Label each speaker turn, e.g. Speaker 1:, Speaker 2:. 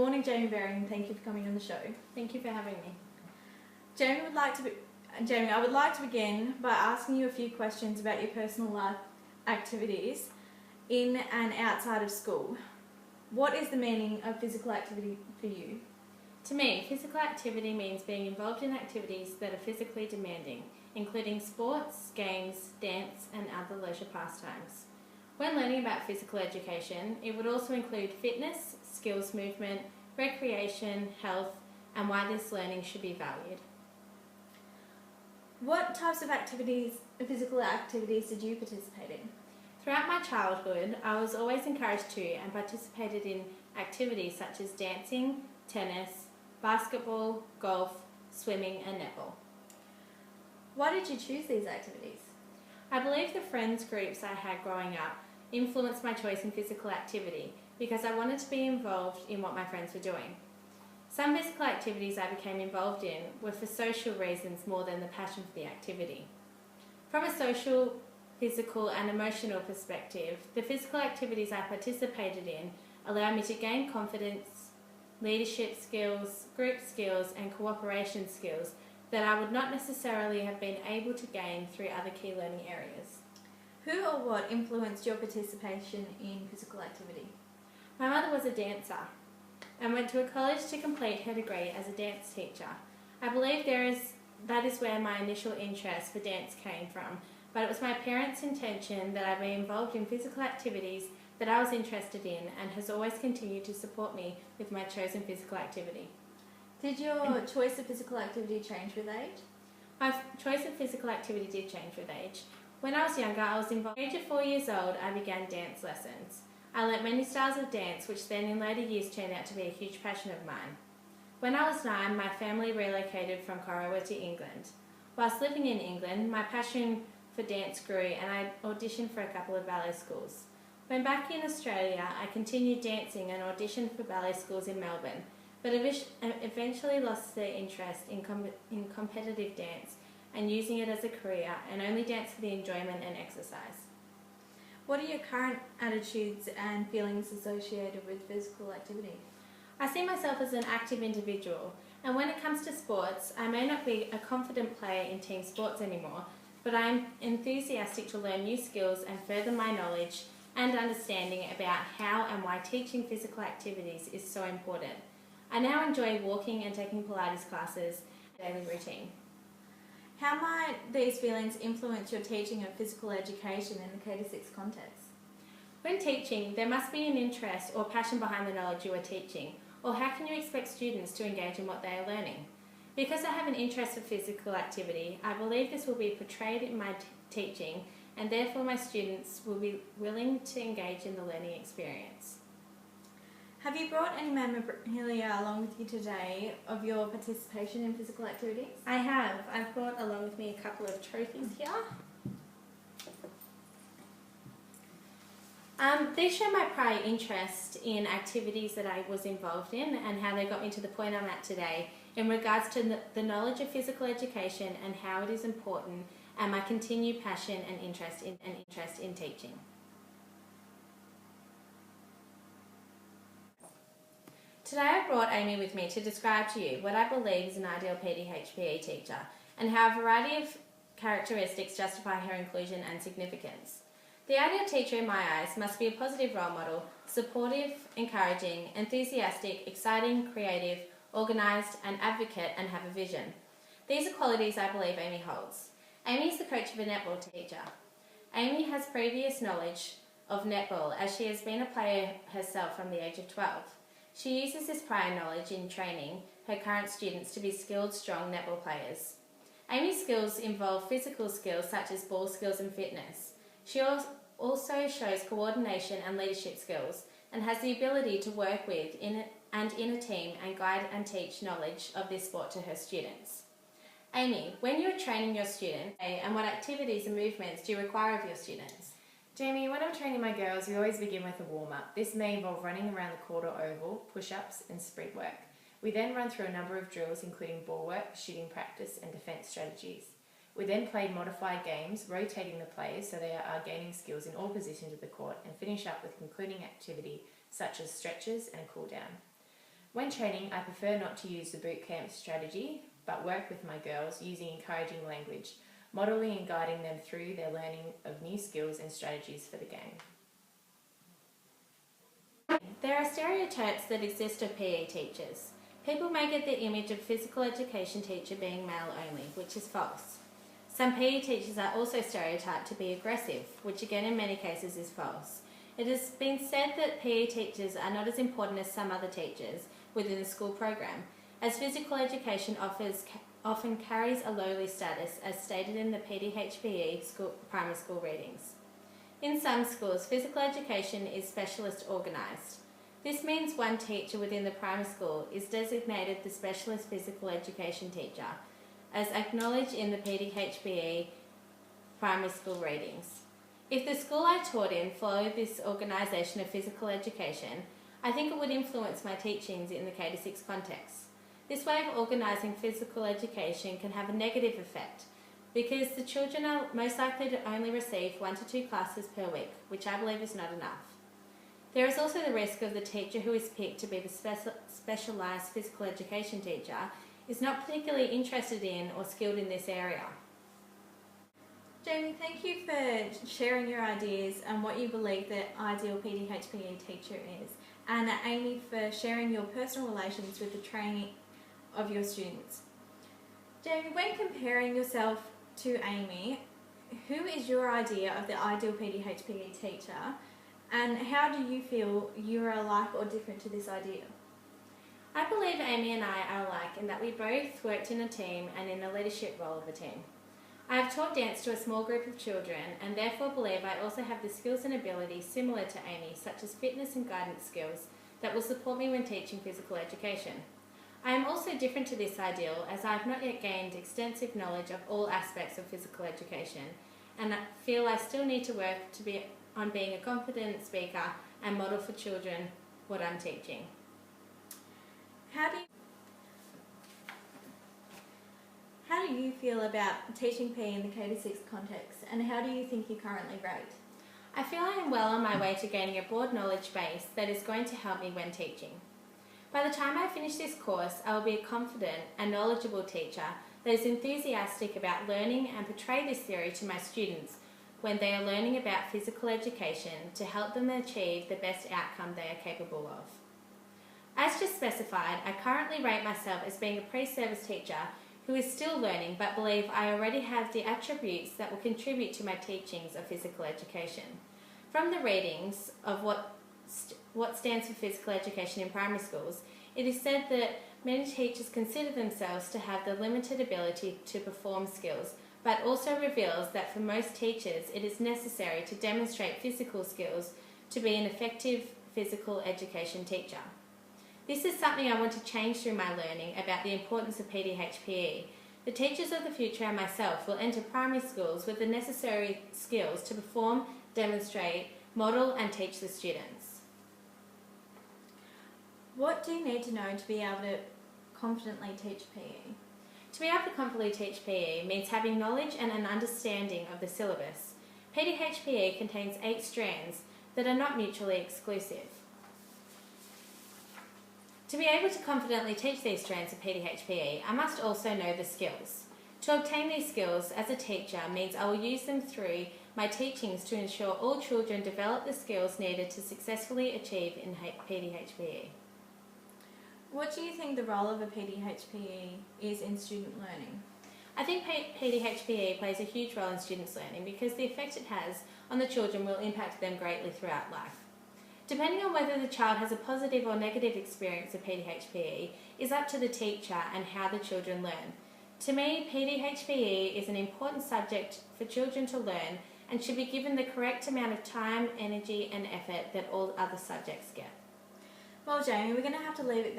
Speaker 1: morning, Jamie Berry, and thank you for coming on the show.
Speaker 2: Thank you for having me.
Speaker 1: Jamie, I would like to begin by asking you a few questions about your personal life activities in and outside of school. What is the meaning of physical activity for you?
Speaker 2: To me, physical activity means being involved in activities that are physically demanding, including sports, games, dance, and other leisure pastimes. When learning about physical education, it would also include fitness, skills movement, recreation, health, and why this learning should be valued.
Speaker 1: What types of physical activities did you participate in?
Speaker 2: Throughout my childhood, I was always encouraged to and participated in activities such as dancing, tennis, basketball, golf, swimming, and netball.
Speaker 1: Why did you choose these activities?
Speaker 2: I believe the friends groups I had growing up influenced my choice in physical activity because I wanted to be involved in what my friends were doing. Some physical activities I became involved in were for social reasons more than the passion for the activity. From a social, physical and emotional perspective, the physical activities I participated in allowed me to gain confidence, leadership skills, group skills and cooperation skills that I would not necessarily have been able to gain through other key learning areas.
Speaker 1: Who or what influenced your participation in physical activity?
Speaker 2: My mother was a dancer and went to a college to complete her degree as a dance teacher. I believe that is where my initial interest for dance came from, but it was my parents' intention that I be involved in physical activities that I was interested in and has always continued to support me with my chosen physical activity.
Speaker 1: Did your choice of physical activity change with age?
Speaker 2: My choice of physical activity did change with age. When I was younger, I was involved. At the age of 4 years old, I began dance lessons. I learnt many styles of dance, which then in later years turned out to be a huge passion of mine. When I was 9, my family relocated from Corowa to England. Whilst living in England, my passion for dance grew and I auditioned for a couple of ballet schools. When back in Australia, I continued dancing and auditioned for ballet schools in Melbourne, but eventually lost the interest in competitive dance and using it as a career and only dance for the enjoyment and exercise.
Speaker 1: What are your current attitudes and feelings associated with physical activity?
Speaker 2: I see myself as an active individual, and when it comes to sports, I may not be a confident player in team sports anymore, but I am enthusiastic to learn new skills and further my knowledge and understanding about how and why teaching physical activities is so important. I now enjoy walking and taking Pilates classes and daily routine.
Speaker 1: How might these feelings influence your teaching of physical education in the K-6 context?
Speaker 2: When teaching, there must be an interest or passion behind the knowledge you are teaching, or how can you expect students to engage in what they are learning? Because I have an interest for physical activity, I believe this will be portrayed in my teaching, and therefore my students will be willing to engage in the learning experience.
Speaker 1: Have you brought any memorabilia along with you today of your participation in physical activities?
Speaker 2: I have. I've brought along with me a couple of trophies here. These show my prior interest in activities that I was involved in and how they got me to the point I'm at today in regards to the knowledge of physical education and how it is important, and my continued passion and interest in teaching. Today I brought Amy with me to describe to you what I believe is an ideal PDHPE teacher and how a variety of characteristics justify her inclusion and significance. The ideal teacher in my eyes must be a positive role model, supportive, encouraging, enthusiastic, exciting, creative, organised, an advocate and have a vision. These are qualities I believe Amy holds. Amy is the coach of a netball teacher. Amy has previous knowledge of netball as she has been a player herself from the age of 12. She uses this prior knowledge in training her current students to be skilled, strong netball players. Amy's skills involve physical skills such as ball skills and fitness. She also shows coordination and leadership skills and has the ability to work with in a team and guide and teach knowledge of this sport to her students. Amy, when you are training your students, and what activities and movements do you require of your students?
Speaker 3: Jamie, when I'm training my girls, we always begin with a warm-up. This may involve running around the court or oval, push-ups and sprint work. We then run through a number of drills including ball work, shooting practice and defence strategies. We then play modified games, rotating the players so they are gaining skills in all positions of the court, and finish up with concluding activity such as stretches and cool down. When training, I prefer not to use the boot camp strategy, but work with my girls using encouraging language, modelling and guiding them through their learning of new skills and strategies for the game.
Speaker 2: There are stereotypes that exist of PE teachers. People may get the image of physical education teacher being male only, which is false. Some PE teachers are also stereotyped to be aggressive, which again in many cases is false. It has been said that PE teachers are not as important as some other teachers within the school program, as physical education often carries a lowly status, as stated in the PDHPE primary school readings. In some schools, physical education is specialist organised. This means one teacher within the primary school is designated the specialist physical education teacher, as acknowledged in the PDHPE primary school readings. If the school I taught in followed this organisation of physical education, I think it would influence my teachings in the K-6 context. This way of organising physical education can have a negative effect, because the children are most likely to only receive 1 to 2 classes per week, which I believe is not enough. There is also the risk of the teacher who is picked to be the specialised physical education teacher is not particularly interested in or skilled in this area.
Speaker 1: Jamie, thank you for sharing your ideas and what you believe the ideal PDHPE teacher is, and Amy for sharing your personal relations with the training of your students. Jamie, when comparing yourself to Amy, who is your idea of the ideal PDHPE teacher, and how do you feel you are alike or different to this idea?
Speaker 2: I believe Amy and I are alike in that we both worked in a team and in a leadership role of a team. I have taught dance to a small group of children and therefore believe I also have the skills and abilities similar to Amy, such as fitness and guidance skills, that will support me when teaching physical education. I am also different to this ideal, as I have not yet gained extensive knowledge of all aspects of physical education, and I feel I still need to work on being a confident speaker and model for children what I'm teaching.
Speaker 1: How do you feel about teaching PE in the K-6 context, and how do you think you currently rate?
Speaker 2: I feel I am well on my way to gaining a broad knowledge base that is going to help me when teaching. By the time I finish this course, I will be a confident and knowledgeable teacher that is enthusiastic about learning and portray this theory to my students when they are learning about physical education to help them achieve the best outcome they are capable of. As just specified, I currently rate myself as being a pre-service teacher who is still learning, but believe I already have the attributes that will contribute to my teachings of physical education. From the readings of what stands for physical education in primary schools, it is said that many teachers consider themselves to have the limited ability to perform skills, but also reveals that for most teachers it is necessary to demonstrate physical skills to be an effective physical education teacher. This is something I want to change through my learning about the importance of PDHPE. The teachers of the future and myself will enter primary schools with the necessary skills to perform, demonstrate, model and teach the students.
Speaker 1: What do you need to know to be able to confidently teach PE?
Speaker 2: To be able to confidently teach PE means having knowledge and an understanding of the syllabus. PDHPE contains 8 strands that are not mutually exclusive. To be able to confidently teach these strands of PDHPE, I must also know the skills. To obtain these skills as a teacher means I will use them through my teachings to ensure all children develop the skills needed to successfully achieve in PDHPE.
Speaker 1: What do you think the role of a PDHPE is in student learning?
Speaker 2: I think PDHPE plays a huge role in students' learning because the effect it has on the children will impact them greatly throughout life. Depending on whether the child has a positive or negative experience of PDHPE is up to the teacher and how the children learn. To me, PDHPE is an important subject for children to learn and should be given the correct amount of time, energy and effort that all other subjects get.
Speaker 1: Well, Jamie, we're going to have to leave it there.